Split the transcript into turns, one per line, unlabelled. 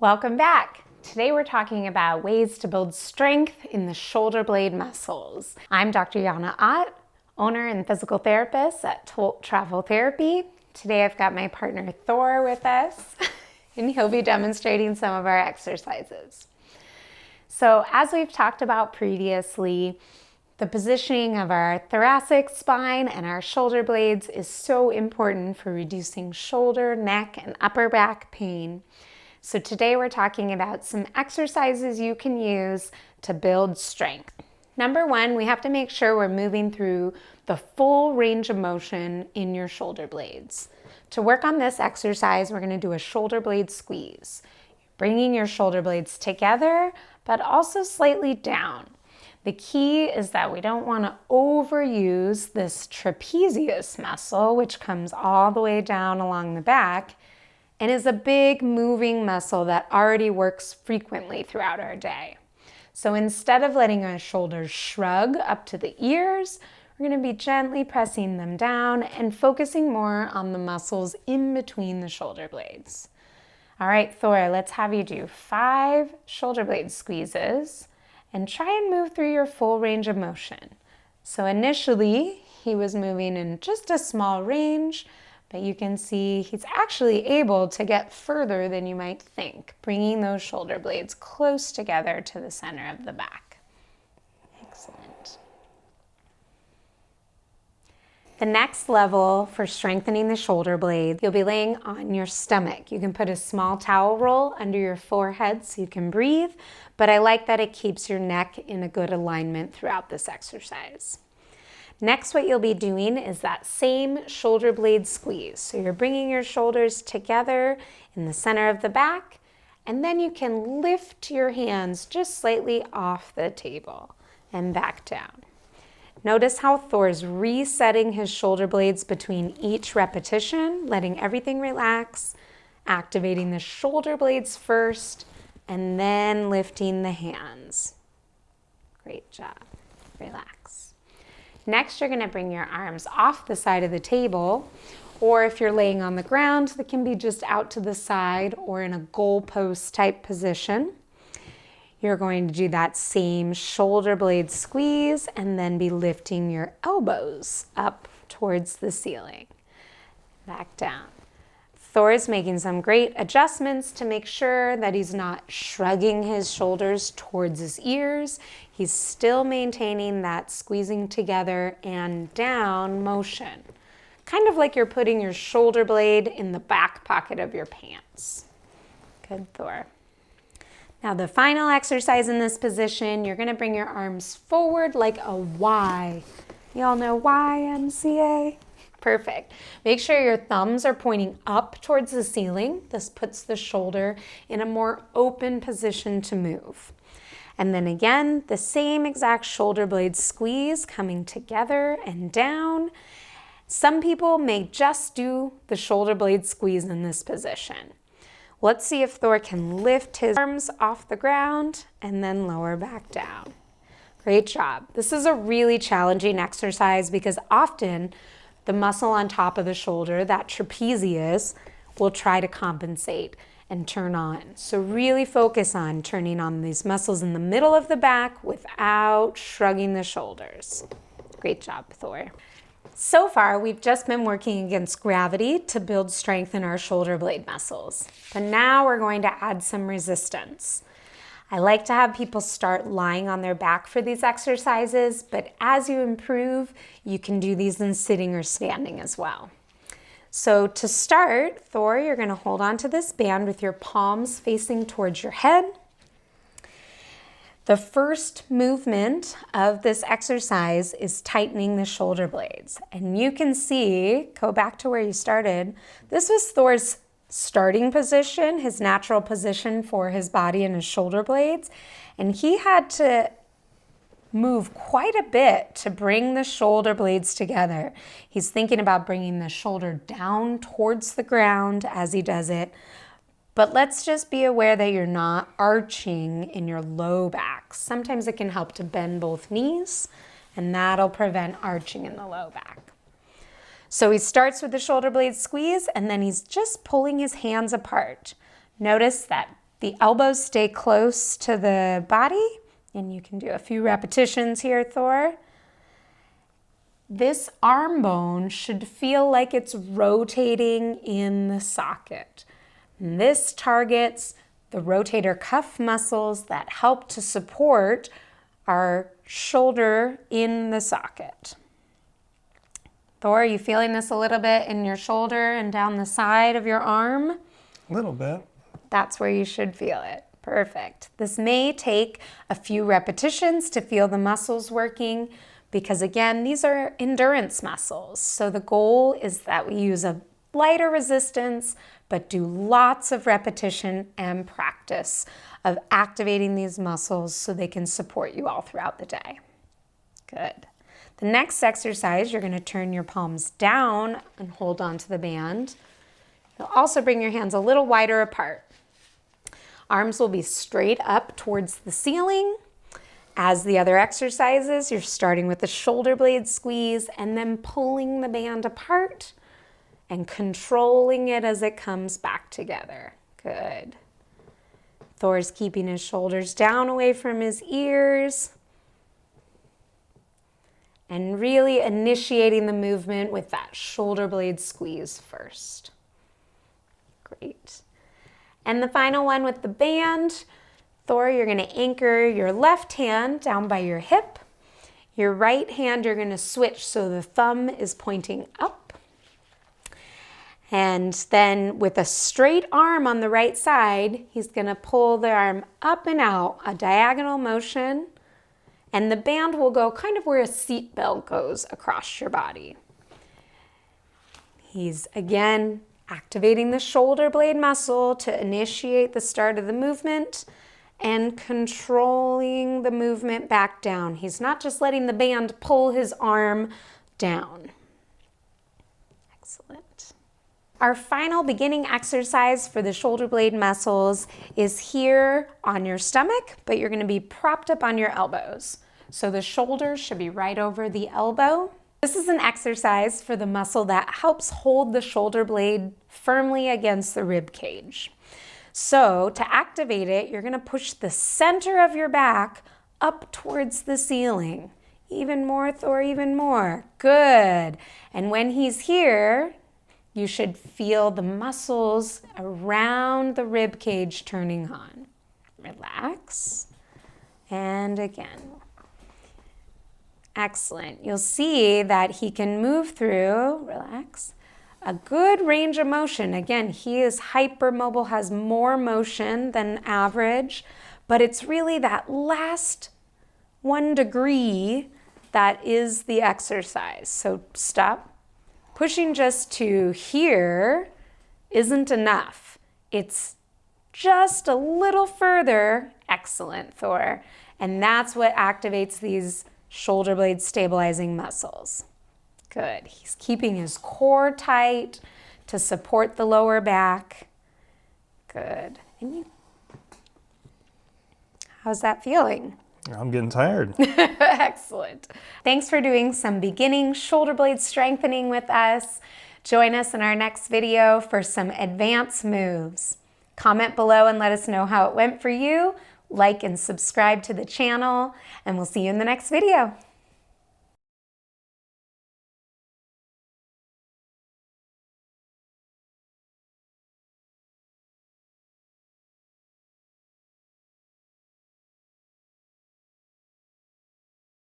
Welcome back. Today we're talking about ways to build strength in the shoulder blade muscles. I'm Dr. Yana Ott, owner and physical therapist at Tolt Travel Therapy. Today I've got my partner Thor with us and he'll be demonstrating some of our exercises. So as we've talked about previously, the positioning of our thoracic spine and our shoulder blades is so important for reducing shoulder, neck, and upper back pain. So today we're talking about some exercises you can use to build strength. Number one, we have to make sure we're moving through the full range of motion in your shoulder blades. To work on this exercise, we're going to do a shoulder blade squeeze. Bringing your shoulder blades together, but also slightly down. The key is that we don't want to overuse this trapezius muscle, which comes all the way down along the back, and is a big moving muscle that already works frequently throughout our day. So instead of letting our shoulders shrug up to the ears, we're going to be gently pressing them down and focusing more on the muscles in between the shoulder blades. All right, Thor, let's have you do 5 shoulder blade squeezes and try and move through your full range of motion. So initially, he was moving in just a small range, but you can see he's actually able to get further than you might think, bringing those shoulder blades close together to the center of the back. Excellent. The next level for strengthening the shoulder blade, you'll be laying on your stomach. You can put a small towel roll under your forehead so you can breathe, but I like that it keeps your neck in a good alignment throughout this exercise. Next, what you'll be doing is that same shoulder blade squeeze. So you're bringing your shoulders together in the center of the back, and then you can lift your hands just slightly off the table and back down. Notice how Thor's resetting his shoulder blades between each repetition, letting everything relax, activating the shoulder blades first, and then lifting the hands. Great job. Relax. Next, you're going to bring your arms off the side of the table, or if you're laying on the ground, that can be just out to the side or in a goalpost type position. You're going to do that same shoulder blade squeeze and then be lifting your elbows up towards the ceiling. Back down. Thor is making some great adjustments to make sure that he's not shrugging his shoulders towards his ears. He's still maintaining that squeezing together and down motion. Kind of like you're putting your shoulder blade in the back pocket of your pants. Good, Thor. Now the final exercise in this position, you're going to bring your arms forward like a Y. Y'all know YMCA? Perfect. Make sure your thumbs are pointing up towards the ceiling. This puts the shoulder in a more open position to move. And then again, the same exact shoulder blade squeeze coming together and down. Some people may just do the shoulder blade squeeze in this position. Let's see if Thor can lift his arms off the ground and then lower back down. Great job. This is a really challenging exercise because often the muscle on top of the shoulder, that trapezius, will try to compensate and turn on. So really focus on turning on these muscles in the middle of the back without shrugging the shoulders. Great job, Thor. So far, we've just been working against gravity to build strength in our shoulder blade muscles. But now we're going to add some resistance. I like to have people start lying on their back for these exercises, but as you improve, you can do these in sitting or standing as well. So to start, Thor, you're going to hold on to this band with your palms facing towards your head. The first movement of this exercise is tightening the shoulder blades. And you can see, go back to where you started, this was Thor's starting position, his natural position for his body and his shoulder blades. And he had to move quite a bit to bring the shoulder blades together. He's thinking about bringing the shoulder down towards the ground as he does it. But let's just be aware that you're not arching in your low back. Sometimes it can help to bend both knees, and that'll prevent arching in the low back. So he starts with the shoulder blade squeeze, and then he's just pulling his hands apart. Notice that The elbows stay close to the body, and you can do a few repetitions here, Thor. This arm bone should feel like it's rotating in the socket. And this targets the rotator cuff muscles that help to support our shoulder in the socket. Thor, are you feeling this a little bit in your shoulder and down the side of your arm?
A little bit.
That's where you should feel it. Perfect. This may take a few repetitions to feel the muscles working because, again, these are endurance muscles. So the goal is that we use a lighter resistance, but do lots of repetition and practice of activating these muscles so they can support you all throughout the day. Good. The next exercise, you're going to turn your palms down and hold onto the band. You'll also bring your hands a little wider apart. Arms will be straight up towards the ceiling. As the other exercises, you're starting with the shoulder blade squeeze and then pulling the band apart and controlling it as it comes back together. Good. Thor's keeping his shoulders down away from his ears and really initiating the movement with that shoulder blade squeeze first. Great. And the final one with the band, Thor, you're going to anchor your left hand down by your hip. Your right hand, you're going to switch so the thumb is pointing up. And then with a straight arm on the right side, he's going to pull the arm up and out, a diagonal motion. And the band will go kind of where a seat belt goes across your body. He's, again, activating the shoulder blade muscle to initiate the start of the movement and controlling the movement back down. He's not just letting the band pull his arm down. Excellent. Our final beginning exercise for the shoulder blade muscles is here on your stomach, but you're going to be propped up on your elbows. So the shoulder should be right over the elbow. This is an exercise for the muscle that helps hold the shoulder blade firmly against the rib cage. So to activate it, you're going to push the center of your back up towards the ceiling. Even more, Thor, even more. Good. And when he's here, you should feel the muscles around the rib cage turning on. Relax. And again. Excellent. You'll see that he can move through, relax, a good range of motion. Again, he is hypermobile, has more motion than average, but it's really that last 1 degree that is the exercise. So stop. Pushing just to here isn't enough. It's just a little further. Excellent, Thor. And that's what activates these shoulder blade stabilizing muscles. Good. He's keeping his core tight to support the lower back. Good. And how's that feeling?
I'm getting tired.
Excellent. Thanks for doing some beginning shoulder blade strengthening with us. Join us in our next video for some advanced moves. Comment below and let us know how it went for you. Like and subscribe to the channel, and we'll see you in the next video.